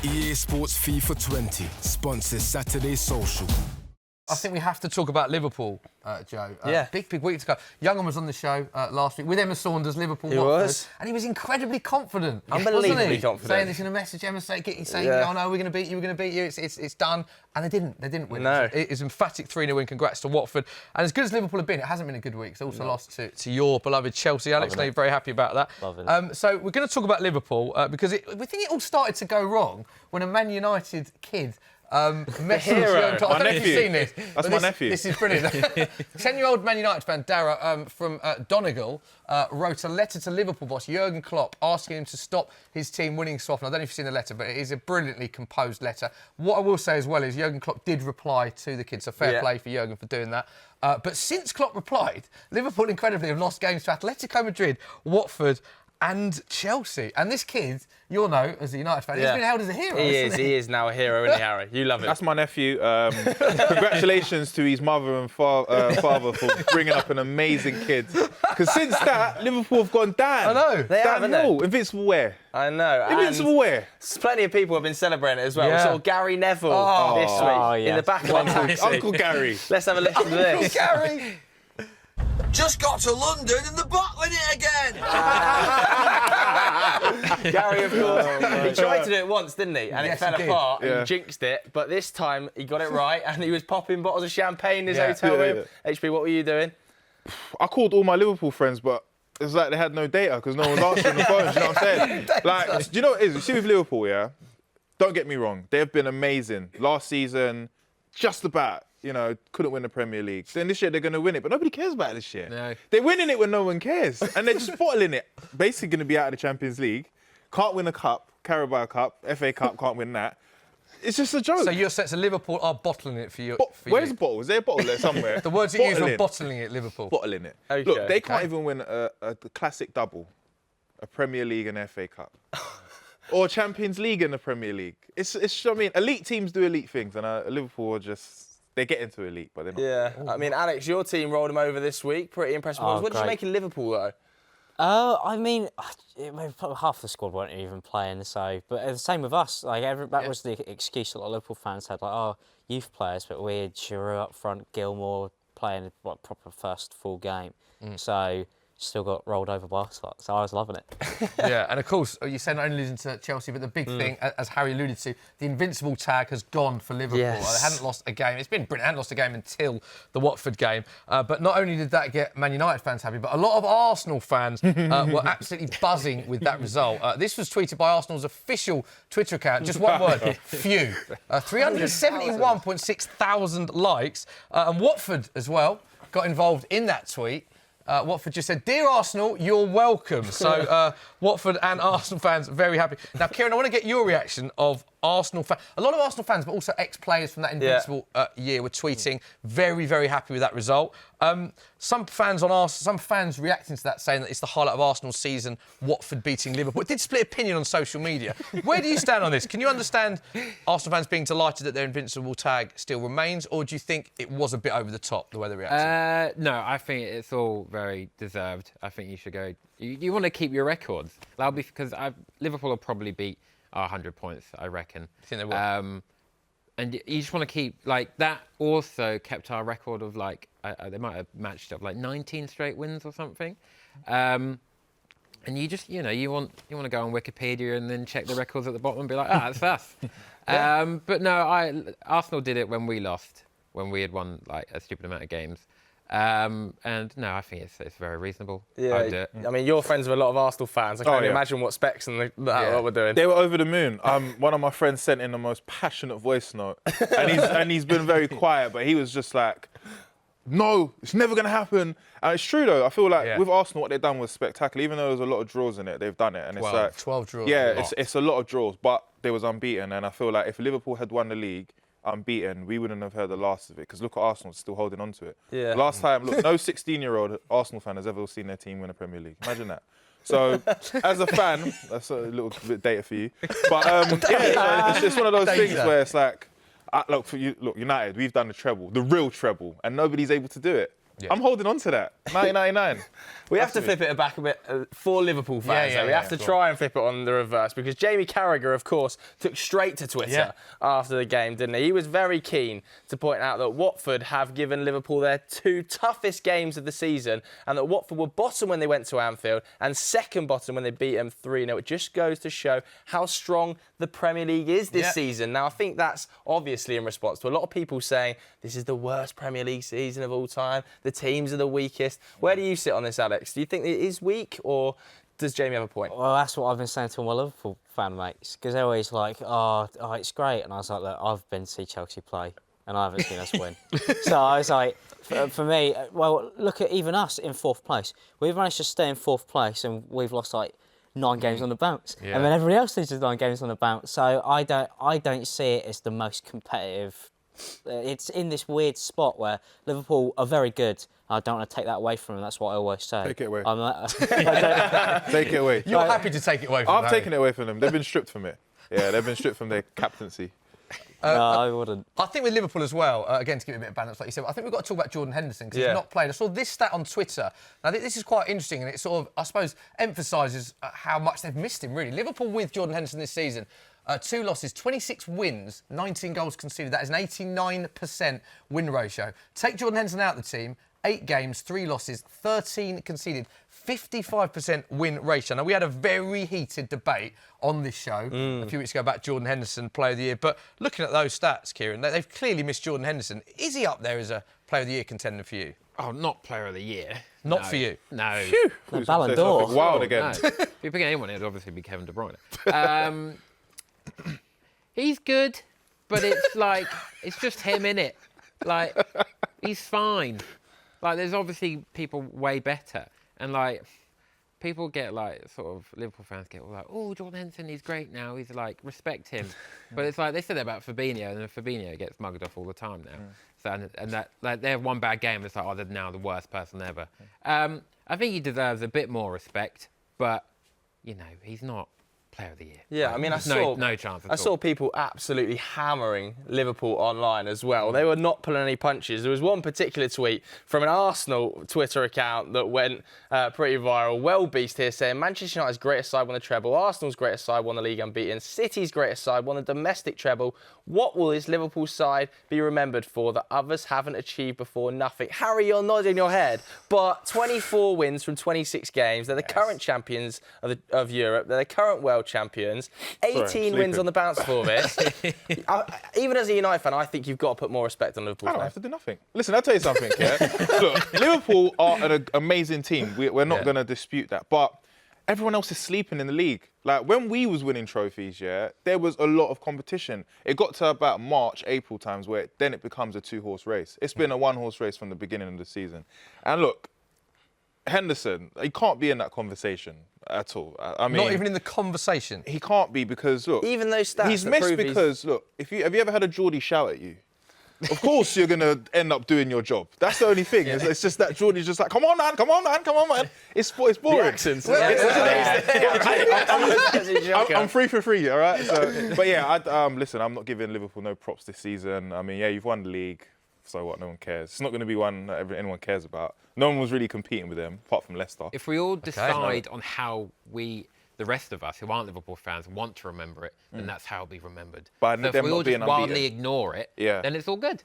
EA Sports FIFA 20 sponsors Saturday Social. I think we have to talk about Liverpool, Joe. Yeah. Big week to go. Young'un was on the show last week with Emma Saunders, Liverpool, He Watford. was. And he was incredibly confident. Unbelievably wasn't he? confident. Saying he's going to message Emma, saying, Yeah. oh no, we're going to beat you, it's done. And they didn't win. No. It's emphatic 3-0 win. Congrats to Watford. And as good as Liverpool have been, it hasn't been a good week. It's also lost to your beloved Chelsea. Alex, I know you're very happy about that. Loving it. So we're going to talk about Liverpool because we think it all started to go wrong when a Man United kid messaged hero. I don't know if you've seen this. That's my nephew. This is brilliant. 10-year-old Man United fan, Dara, from Donegal, wrote a letter to Liverpool boss Jurgen Klopp asking him to stop his team winning so often. I don't know if you've seen the letter, but it is a brilliantly composed letter. What I will say as well is Jurgen Klopp did reply to the kid, so fair play for Jurgen for doing that. But since Klopp replied, Liverpool incredibly have lost games to Atletico Madrid, Watford and Chelsea. And this kid, you'll know, as a United fan, he's been held as a hero, He is now a hero, isn't he, Harry? You love it. That's my nephew. Congratulations to his mother and father for bringing up an amazing kid. Because since that, Liverpool have gone down. I know. They have, haven't they? Invincible where? I know. Invincible where? Plenty of people have been celebrating it as well. Yeah. We saw Gary Neville this week yes. in the back of Uncle Gary. Let's have a listen to this. Gary! Just got to London and the bottling it again. Gary, of course. He tried to do it once, didn't he? And Yes, it fell he did. apart and Yeah. he jinxed it. But this time he got it right and he was popping bottles of champagne in his Yeah. hotel Yeah, room. HP, what were you doing? I called all my Liverpool friends, but it's like they had no data because no one's answering the phone. You know what I'm saying? Like, do you know what it is? You see with Liverpool, yeah? Don't get me wrong. They have been amazing. Last season, just about, couldn't win the Premier League. Then this year they're going to win it, but nobody cares about this year. No. They're winning it when no one cares. And they're just bottling it. Basically going to be out of the Champions League. Can't win a cup, Carabao Cup, FA Cup, can't win that. It's just a joke. So your sense of Liverpool are bottling it for you. Where's the bottle? Is there a bottle there somewhere? The words you used were bottling it, Liverpool. Bottling it. Okay. Look, they can't even win a classic double, a Premier League and FA Cup, or Champions League and the Premier League. It's I mean, elite teams do elite things, and Liverpool are they get into elite, but they're not. Yeah. I mean, Alex, your team rolled him over this week. Pretty impressive. What did you great. make of Liverpool, though? I mean, half the squad weren't even playing, so. But the same with us. Like that was the excuse a lot of Liverpool fans had, like, youth players, but we had Giroud up front, Gilmour playing a proper first full game. So still got rolled over by us lot. So I was loving it. Yeah, and of course, you said not only losing to Chelsea, but the big thing, as Harry alluded to, the invincible tag has gone for Liverpool. Yes. They hadn't lost a game. It's been brilliant. They hadn't lost a game until the Watford game. But not only did that get Man United fans happy, but a lot of Arsenal fans were absolutely buzzing with that result. This was tweeted by Arsenal's official Twitter account. Just one word, phew. 371.6 thousand likes. And Watford as well got involved in that tweet. Watford just said, "Dear Arsenal, you're welcome." So Watford and Arsenal fans very happy. Now, Kieran, I want to get your reaction of Arsenal fans. A lot of Arsenal fans, but also ex-players from that invincible year, were tweeting very, very happy with that result. Some fans reacting to that, saying that it's the highlight of Arsenal's season, Watford beating Liverpool. It did split opinion on social media. Where do you stand on this? Can you understand Arsenal fans being delighted that their invincible tag still remains, or do you think it was a bit over the top, the way they reacted? No, I think it's all very deserved. I think you should go. You want to keep your records. That'll be because Liverpool will probably beat 100 points, I reckon. I think they will. And you just want to keep, like, that also kept our record of, like, they might have matched up, like, 19 straight wins or something. And you just, you want to go on Wikipedia and then check the records at the bottom and be like, that's us. But no, Arsenal did it when we lost, when we had won, like, a stupid amount of games. And no, I think it's very reasonable. Yeah, I'd do it. I mean, you're friends with a lot of Arsenal fans. I can't even imagine what Specs and that lot were doing. They were over the moon. One of my friends sent in the most passionate voice note, and he's been very quiet, but he was just like, "No, it's never going to happen." And it's true though. I feel like with Arsenal, what they've done was spectacular. Even though there's a lot of draws in it, they've done it, and 12, it's like 12 draws. Yeah, it's a lot of draws, but they was unbeaten, and I feel like if Liverpool had won the league unbeaten, we wouldn't have heard the last of it, because look at Arsenal still holding on to it. Yeah. Last time, look, no 16-year-old Arsenal fan has ever seen their team win a Premier League. Imagine that. So, as a fan, that's a little bit data for you. But it's just one of those things where it's like, look, United, we've done the treble, the real treble, and nobody's able to do it. I'm holding on to that. 1999. We have to flip it back a bit for Liverpool fans. We have to try and flip it on the reverse because Jamie Carragher, of course, took straight to Twitter after the game, didn't he? He was very keen to point out that Watford have given Liverpool their 2 toughest games of the season and that Watford were bottom when they went to Anfield and second bottom when they beat them 3-0. It just goes to show how strong the Premier League is this season. Now, I think that's obviously in response to a lot of people saying this is the worst Premier League season of all time. The teams are the weakest. Where do you sit on this, Alex? Do you think it is weak, or does Jamie have a point? Well, that's what I've been saying to all my Liverpool fan mates, because they're always like, oh, it's great. And I was like, look, I've been to see Chelsea play, and I haven't seen us win. So I was like, for me, well, look at even us in 4th place. We've managed to stay in 4th place, and we've lost, like, 9 games on the bounce. And then everybody else loses 9 games on the bounce. So I don't see it as the most competitive. It's in this weird spot where Liverpool are very good. I don't want to take that away from them. That's what I always say. Take it away. Take it away. You're happy to take it away from them. I've taken it away from them. They've been stripped from it. Yeah, they've been stripped from their captaincy. No, I wouldn't. I think with Liverpool as well, again, to give it a bit of balance, like you said, I think we've got to talk about Jordan Henderson because he's not played. I saw this stat on Twitter. Now, this is quite interesting and it sort of, I suppose, emphasises how much they've missed him, really. Liverpool with Jordan Henderson this season, 2 losses, 26 wins, 19 goals conceded. That is an 89% win ratio. Take Jordan Henderson out of the team, 8 games, 3 losses, 13 conceded, 55% win ratio. Now, we had a very heated debate on this show a few weeks ago about Jordan Henderson, Player of the Year. But looking at those stats, Kieran, they've clearly missed Jordan Henderson. Is he up there as a Player of the Year contender for you? Oh, not Player of the Year. Not for you? No. No, Ballon d'Or. Wild again. No. If you pick anyone, it'd obviously be Kevin De Bruyne. He's good, but it's like, it's just him, innit? Like, he's fine. Like, there's obviously people way better. And, like, people get, like, sort of, Liverpool fans get all like, oh, Jordan Henderson, he's great now. He's, like, respect him. But it's like, they said that about Fabinho, and then Fabinho gets mugged off all the time now. So, and that, like, they have one bad game, it's like, oh, they're now the worst person ever. I think he deserves a bit more respect, but, you know, he's not Player of the Year. Yeah, I mean, I saw no chance at all. I saw people absolutely hammering Liverpool online as well. They were not pulling any punches. There was one particular tweet from an Arsenal Twitter account that went pretty viral. Well Beast here saying Manchester United's greatest side won the treble, Arsenal's greatest side won the league unbeaten, City's greatest side won the domestic treble. What will this Liverpool side be remembered for that others haven't achieved before? Nothing. Harry, you're nodding your head. But 24 wins from 26 games. They're the current champions of Europe. They're the current world champions. 18 wins on the bounce for this. Even as a United fan, I think you've got to put more respect on Liverpool. I don't have to do nothing. Listen, I'll tell you something, yeah? Look, Liverpool are an amazing team. We're not going to dispute that. But everyone else is sleeping in the league. Like, when we was winning trophies, yeah, there was a lot of competition. It got to about March, April times where then it becomes a 2-horse race. It's been a 1-horse race from the beginning of the season. And look, Henderson, he can't be in that conversation at all. I mean, not even in the conversation. He can't be because, look, even those stats he's missed because, look, have you ever had a Geordie shout at you? Of course you're going to end up doing your job. That's the only thing. It's just that Geordie's just like, come on, man, come on, man, come on, man. It's boring. The accents. I'm 3 for 3, all right? So, but yeah, listen, I'm not giving Liverpool no props this season. I mean, yeah, you've won the league. So what? No one cares. It's not going to be one that anyone cares about. No one was really competing with them, apart from Leicester. If we all decide on how the rest of us who aren't Liverpool fans want to remember it, then that's how it'll be remembered. But so if we all just wildly ignore it, then it's all good.